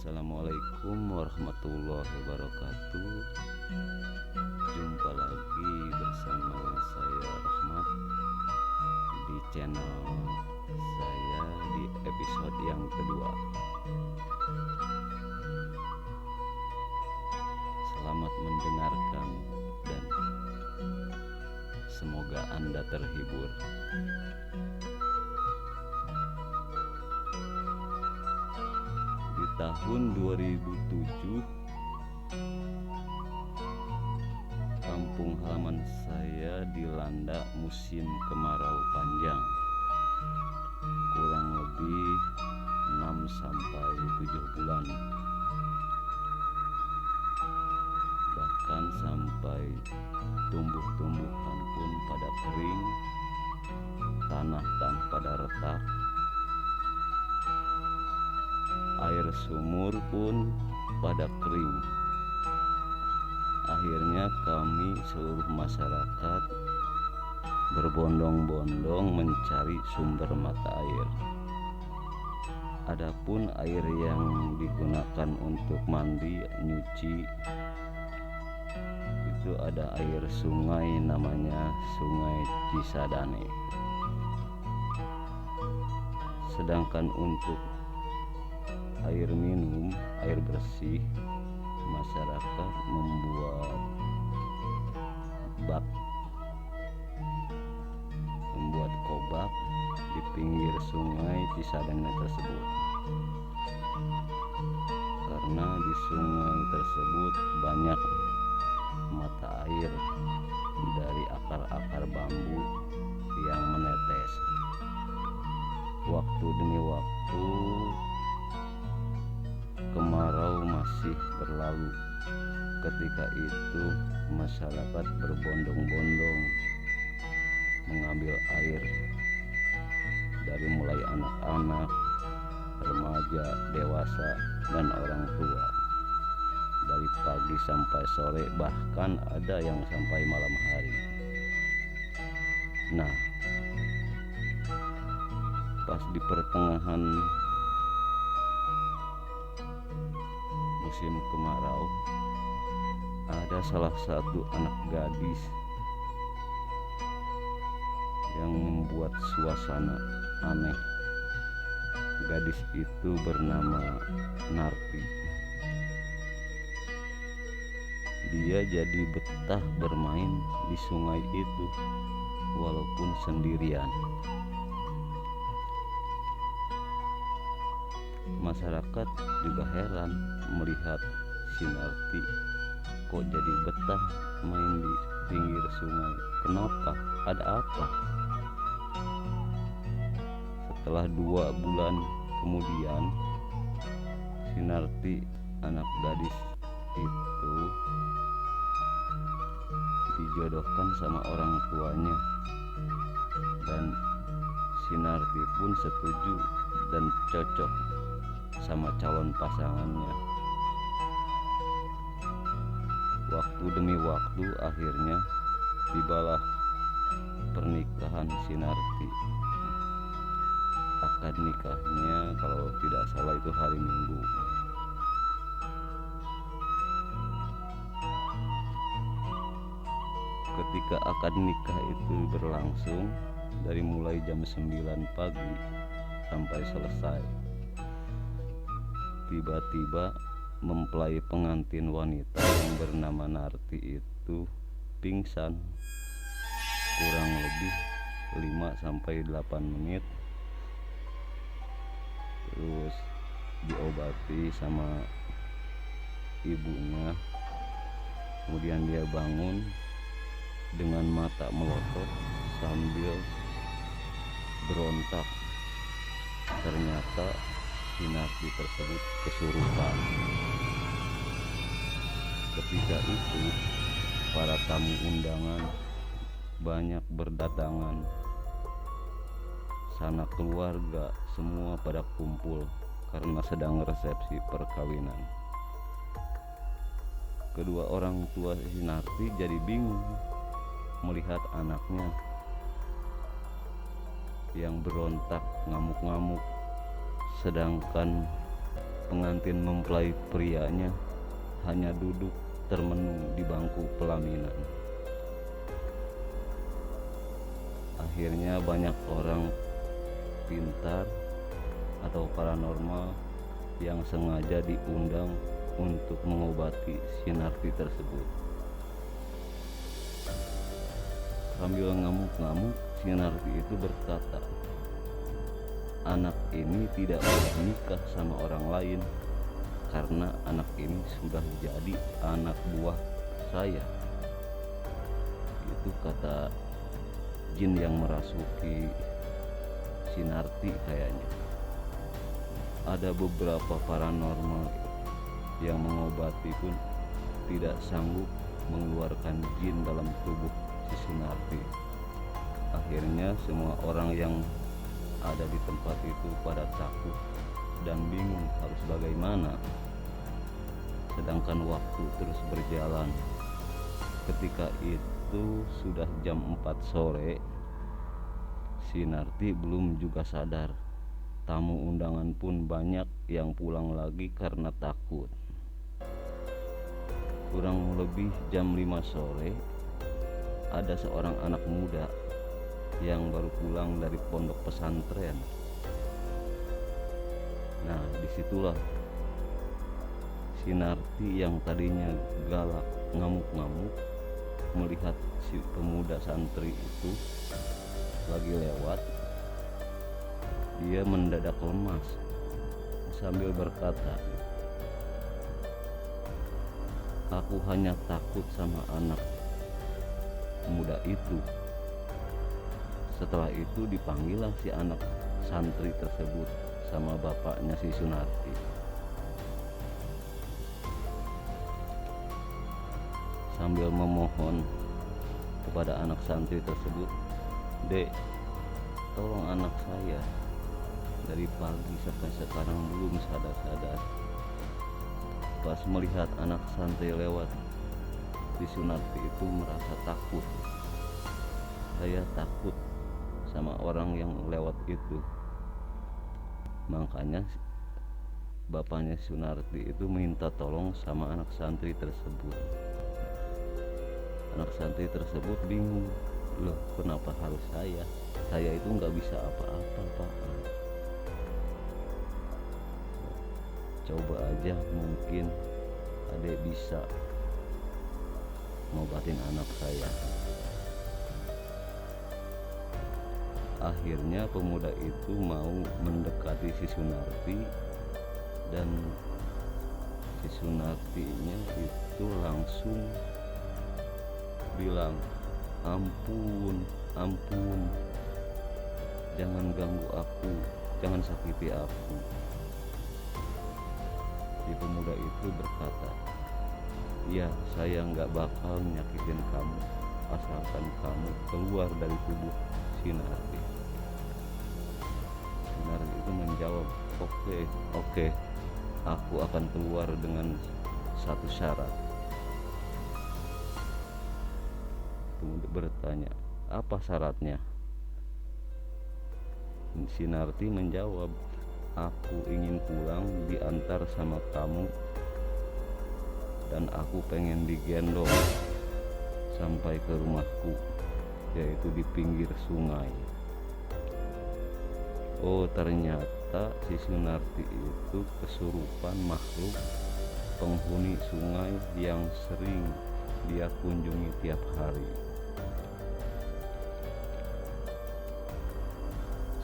Assalamualaikum warahmatullahi wabarakatuh. Jumpa lagi bersama saya Rahmat di channel saya di episode yang kedua. Selamat mendengarkan dan semoga Anda terhibur. Di tahun 2007, kampung halaman saya dilanda musim kemarau panjang, kurang lebih 6-7 bulan, bahkan sampai tumbuh-tumbuhan pun pada kering, tanah pada retak, air sumur pun pada kering. Akhirnya kami seluruh masyarakat berbondong-bondong mencari sumber mata air. Adapun air yang digunakan untuk mandi, nyuci, itu ada air sungai, namanya Sungai Cisadane. Sedangkan untuk air minum, air bersih, masyarakat membuat kobak di pinggir Sungai Cisadane tersebut, karena di sungai tersebut banyak mata air dari akar-akar bambu yang menetes. Waktu demi waktu kemarau masih berlalu. Ketika itu masyarakat berbondong-bondong mengambil air, dari mulai anak-anak, remaja, dewasa, dan orang tua, dari pagi sampai sore, bahkan ada yang sampai malam hari. Nah, pas di pertengahan musim kemarau, ada salah satu anak gadis yang membuat suasana aneh. Gadis itu bernama Narti. Dia jadi betah bermain di sungai itu walaupun sendirian. Masyarakat juga heran melihat si Narti kok jadi betah main di pinggir sungai. Kenapa? Ada apa? Setelah 2 bulan kemudian, si Narti, anak gadis itu, dijodohkan sama orang tuanya, dan si Narti pun setuju dan cocok sama calon pasangannya. Waktu demi waktu, akhirnya tibalah pernikahan si Narti. Akad nikahnya kalau tidak salah itu hari Minggu. Ketika akad nikah itu berlangsung dari mulai jam 9 pagi sampai selesai, tiba-tiba mempelai pengantin wanita yang bernama Narti itu pingsan kurang lebih 5-8 menit, terus diobati sama ibunya. Kemudian dia bangun dengan mata melotot sambil berontak. Ternyata si Narti tersebut kesurupan. Ketika itu para tamu undangan banyak berdatangan. Sanak keluarga semua pada kumpul karena sedang resepsi perkawinan. Kedua orang tua si Narti jadi bingung melihat anaknya yang berontak ngamuk-ngamuk, sedangkan pengantin mempelai prianya hanya duduk termenung di bangku pelaminan. Akhirnya banyak orang pintar atau paranormal yang sengaja diundang untuk mengobati si Narti tersebut. Sambil ngamuk-ngamuk, si Narti itu berkata, anak ini tidak boleh nikah sama orang lain karena anak ini sudah jadi anak buah saya. Itu kata jin yang merasuki si Narti kayaknya. Ada beberapa paranormal yang mengobati pun tidak sanggup mengeluarkan jin dalam tubuh si Sunarti. Akhirnya semua orang yang ada di tempat itu pada takut dan bingung harus bagaimana. Sedangkan waktu terus berjalan. Ketika itu sudah jam 4 sore, si Narti belum juga sadar. Tamu undangan pun banyak yang pulang lagi karena takut. Kurang lebih jam 5 sore, ada seorang anak muda yang baru pulang dari pondok pesantren. Nah, disitulah si Narti yang tadinya galak ngamuk-ngamuk melihat si pemuda santri itu lagi lewat. Dia mendadak lemas sambil berkata, aku hanya takut sama anak muda itu. Setelah itu dipanggillah si anak santri tersebut sama bapaknya si Sunarti. Sambil memohon kepada anak santri tersebut, Dek, tolong anak saya, dari pagi sampai sekarang belum sadar-sadar. Pas melihat anak santri lewat, si Sunarti itu merasa takut. Saya takut sama orang yang lewat itu. Makanya bapaknya Sunarti itu minta tolong sama anak santri tersebut. Anak santri tersebut bingung, loh kenapa harus saya? Saya itu nggak bisa apa-apa, Pak. Coba aja, mungkin adek bisa ngobatin anak saya. Akhirnya pemuda itu mau mendekati si Sunarti, dan si Sunartinya itu langsung bilang, ampun, jangan ganggu aku, jangan sakiti aku. Si pemuda itu berkata, ya saya nggak bakal nyakitin kamu asalkan kamu keluar dari tubuh si Narti. Si Narti itu menjawab, oke, aku akan keluar dengan satu syarat. Pemuda bertanya, apa syaratnya? Si Narti menjawab, aku ingin pulang diantar sama kamu, dan aku pengen digendong sampai ke rumahku, yaitu di pinggir sungai. Oh, ternyata si Sunarti itu kesurupan makhluk penghuni sungai yang sering dia kunjungi tiap hari.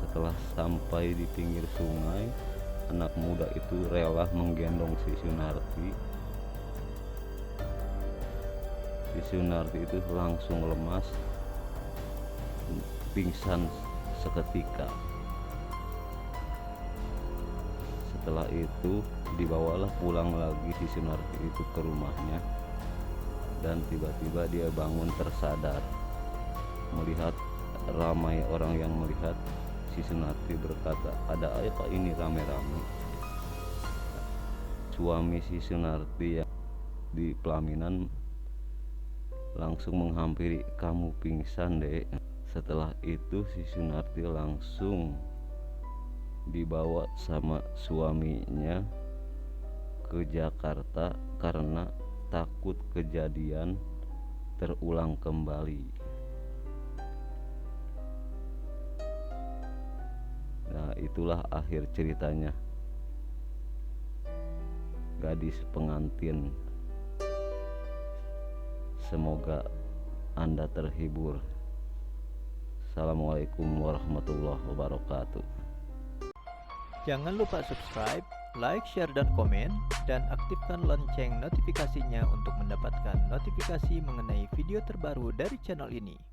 Setelah sampai di pinggir sungai, anak muda itu rela menggendong si Sunarti. Si Sunarti itu langsung lemas, pingsan seketika. Setelah itu dibawalah pulang lagi si Sunarti itu ke rumahnya, dan tiba-tiba dia bangun tersadar. Melihat ramai orang yang melihat, si Sunarti berkata, ada apa ini rame-rame? Suami si Sunarti yang di pelaminan langsung menghampiri, kamu pingsan, Dek. Setelah itu si Sunarti langsung dibawa sama suaminya ke Jakarta karena takut kejadian terulang kembali. Nah, itulah akhir ceritanya. Gadis pengantin. Semoga Anda terhibur. Assalamualaikum warahmatullahi wabarakatuh. Jangan lupa subscribe, like, share, dan komen, dan aktifkan lonceng notifikasinya untuk mendapatkan notifikasi mengenai video terbaru dari channel ini.